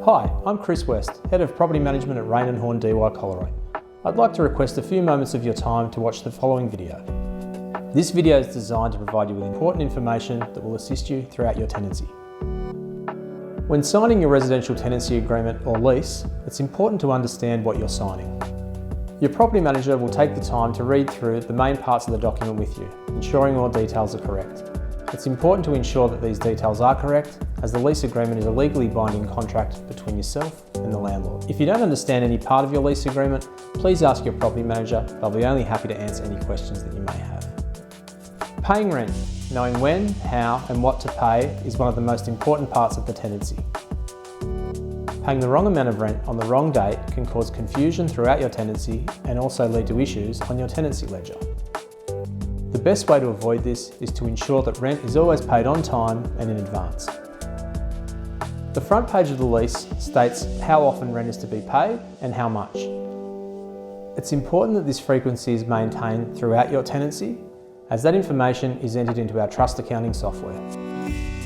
Hi, I'm Chris West, Head of Property Management at R&HDYC Collaroy. I'd like to request a few moments of your time to watch the following video. This video is designed to provide you with important information that will assist you throughout your tenancy. When signing your residential tenancy agreement or lease, it's important to understand what you're signing. Your property manager will take the time to read through the main parts of the document with you, ensuring all details are correct. It's important to ensure that these details are correct, as the lease agreement is a legally binding contract between yourself and the landlord. If you don't understand any part of your lease agreement, please ask your property manager. They'll be only happy to answer any questions that you may have. Paying rent, knowing when, how and what to pay is one of the most important parts of the tenancy. Paying the wrong amount of rent on the wrong date can cause confusion throughout your tenancy and also lead to issues on your tenancy ledger. The best way to avoid this is to ensure that rent is always paid on time and in advance. The front page of the lease states how often rent is to be paid and how much. It's important that this frequency is maintained throughout your tenancy, as that information is entered into our trust accounting software.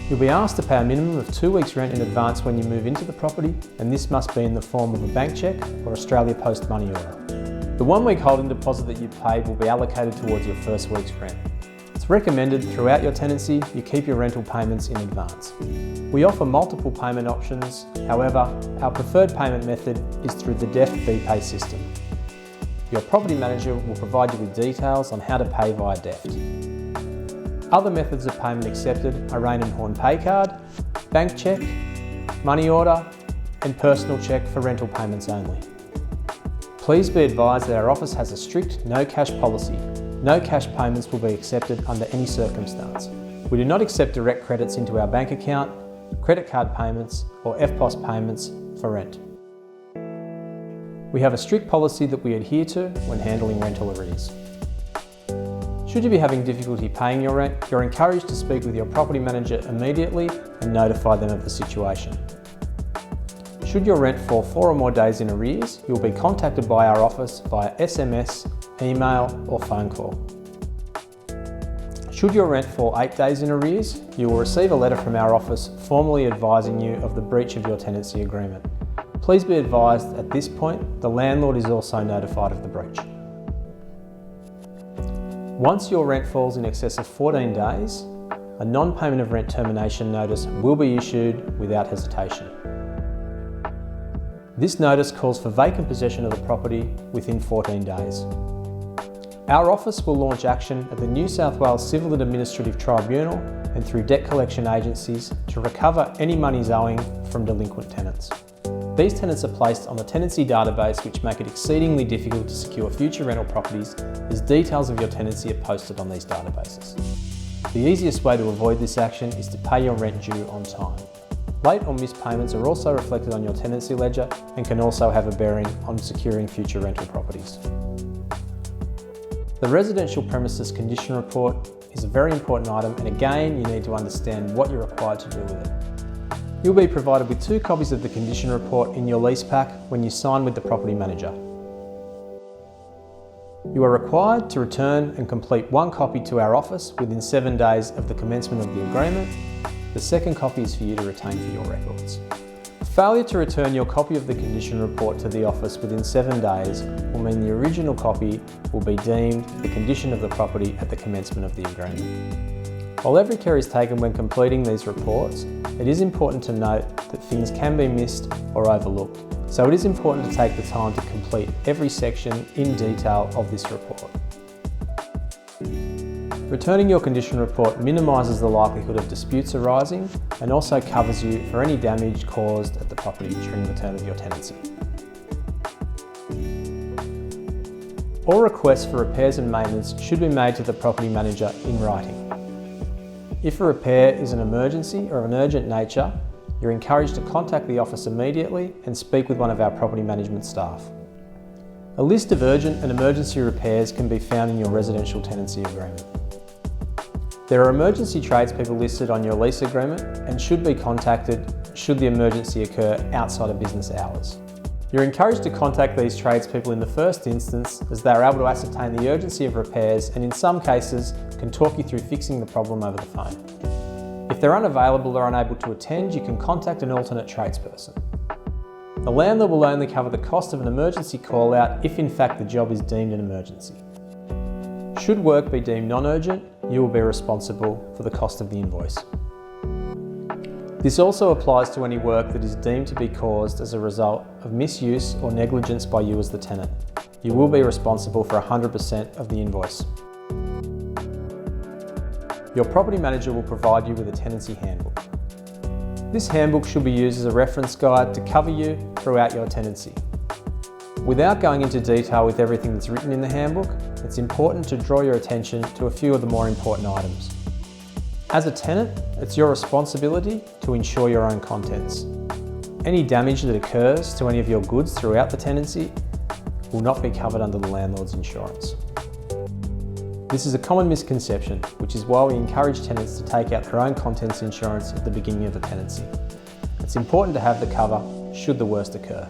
You'll be asked to pay a minimum of 2 weeks rent in advance when you move into the property, and this must be in the form of a bank cheque or Australia Post money order. The 1 week holding deposit that you've paid will be allocated towards your first week's rent. It's recommended throughout your tenancy you keep your rental payments in advance. We offer multiple payment options, however, our preferred payment method is through the DEFT BPay system. Your property manager will provide you with details on how to pay via DEFT. Other methods of payment accepted are R&HDYC Pay Card, bank cheque, money order and personal cheque for rental payments only. Please be advised that our office has a strict no cash policy. No cash payments will be accepted under any circumstance. We do not accept direct credits into our bank account, credit card payments or EFTPOS payments for rent. We have a strict policy that we adhere to when handling rental arrears. Should you be having difficulty paying your rent, you're encouraged to speak with your property manager immediately and notify them of the situation. Should your rent fall 4 or more days in arrears, you'll be contacted by our office via SMS, email or phone call. Should your rent fall 8 days in arrears, you will receive a letter from our office formally advising you of the breach of your tenancy agreement. Please be advised at this point, the landlord is also notified of the breach. Once your rent falls in excess of 14 days, a non-payment of rent termination notice will be issued without hesitation. This notice calls for vacant possession of the property within 14 days. Our office will launch action at the New South Wales Civil and Administrative Tribunal and through debt collection agencies to recover any monies owing from delinquent tenants. These tenants are placed on the tenancy database, which make it exceedingly difficult to secure future rental properties as details of your tenancy are posted on these databases. The easiest way to avoid this action is to pay your rent due on time. Late or missed payments are also reflected on your tenancy ledger and can also have a bearing on securing future rental properties. The residential premises condition report is a very important item, and again you need to understand what you're required to do with it. You'll be provided with 2 copies of the condition report in your lease pack when you sign with the property manager. You are required to return and complete 1 copy to our office within 7 days of the commencement of the agreement. The second copy is for you to retain for your records. Failure to return your copy of the condition report to the office within 7 days will mean the original copy will be deemed the condition of the property at the commencement of the agreement. While every care is taken when completing these reports, it is important to note that things can be missed or overlooked, so it is important to take the time to complete every section in detail of this report. Returning your condition report minimises the likelihood of disputes arising and also covers you for any damage caused at the property during the term of your tenancy. All requests for repairs and maintenance should be made to the property manager in writing. If a repair is an emergency or of an urgent nature, you're encouraged to contact the office immediately and speak with one of our property management staff. A list of urgent and emergency repairs can be found in your residential tenancy agreement. There are emergency tradespeople listed on your lease agreement and should be contacted should the emergency occur outside of business hours. You're encouraged to contact these tradespeople in the first instance, as they are able to ascertain the urgency of repairs and in some cases can talk you through fixing the problem over the phone. If they're unavailable or unable to attend, you can contact an alternate tradesperson. The landlord will only cover the cost of an emergency call out if in fact the job is deemed an emergency. Should work be deemed non-urgent, you will be responsible for the cost of the invoice. This also applies to any work that is deemed to be caused as a result of misuse or negligence by you as the tenant. You will be responsible for 100% of the invoice. Your property manager will provide you with a tenancy handbook. This handbook should be used as a reference guide to cover you throughout your tenancy. Without going into detail with everything that's written in the handbook, it's important to draw your attention to a few of the more important items. As a tenant, it's your responsibility to insure your own contents. Any damage that occurs to any of your goods throughout the tenancy will not be covered under the landlord's insurance. This is a common misconception, which is why we encourage tenants to take out their own contents insurance at the beginning of a tenancy. It's important to have the cover should the worst occur.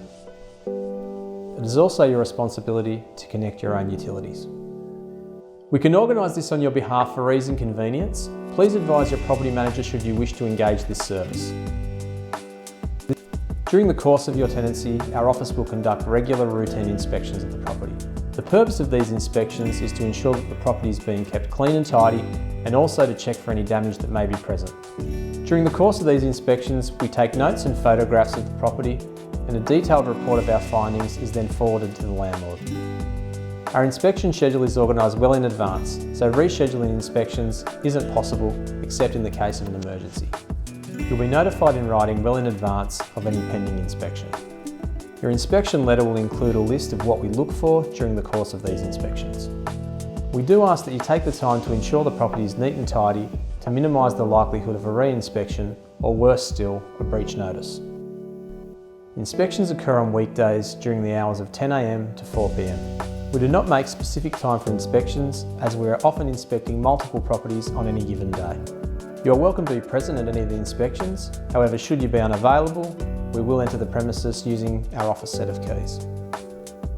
It is also your responsibility to connect your own utilities. We can organise this on your behalf for ease and convenience. Please advise your property manager should you wish to engage this service. During the course of your tenancy, our office will conduct regular routine inspections of the property. The purpose of these inspections is to ensure that the property is being kept clean and tidy, and also to check for any damage that may be present. During the course of these inspections, we take notes and photographs of the property, and a detailed report of our findings is then forwarded to the landlord. Our inspection schedule is organised well in advance, so rescheduling inspections isn't possible except in the case of an emergency. You'll be notified in writing well in advance of any pending inspection. Your inspection letter will include a list of what we look for during the course of these inspections. We do ask that you take the time to ensure the property is neat and tidy to minimise the likelihood of a re-inspection or, worse still, a breach notice. Inspections occur on weekdays during the hours of 10 AM to 4 PM. We do not make specific time for inspections as we are often inspecting multiple properties on any given day. You are welcome to be present at any of the inspections, however should you be unavailable, we will enter the premises using our office set of keys.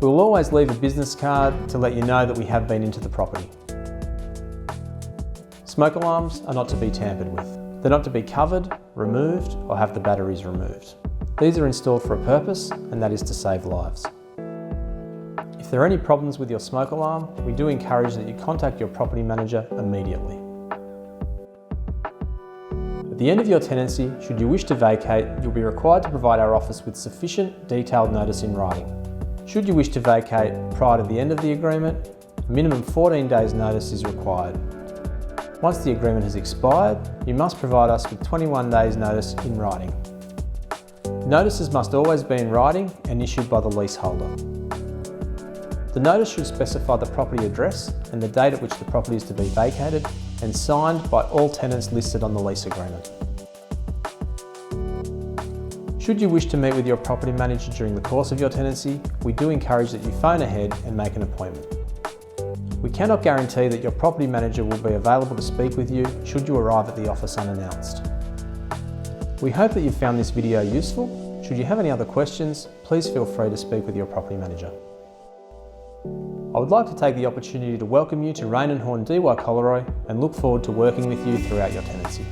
We will always leave a business card to let you know that we have been into the property. Smoke alarms are not to be tampered with. They're not to be covered, removed, or have the batteries removed. These are installed for a purpose, and that is to save lives. If there are any problems with your smoke alarm, we do encourage that you contact your property manager immediately. At the end of your tenancy, should you wish to vacate, you'll be required to provide our office with sufficient detailed notice in writing. Should you wish to vacate prior to the end of the agreement, a minimum 14 days notice is required. Once the agreement has expired, you must provide us with 21 days notice in writing. Notices must always be in writing and issued by the leaseholder. The notice should specify the property address and the date at which the property is to be vacated, and signed by all tenants listed on the lease agreement. Should you wish to meet with your property manager during the course of your tenancy, we do encourage that you phone ahead and make an appointment. We cannot guarantee that your property manager will be available to speak with you should you arrive at the office unannounced. We hope that you found this video useful. Should you have any other questions, please feel free to speak with your property manager. I would like to take the opportunity to welcome you to R&HDYC and look forward to working with you throughout your tenancy.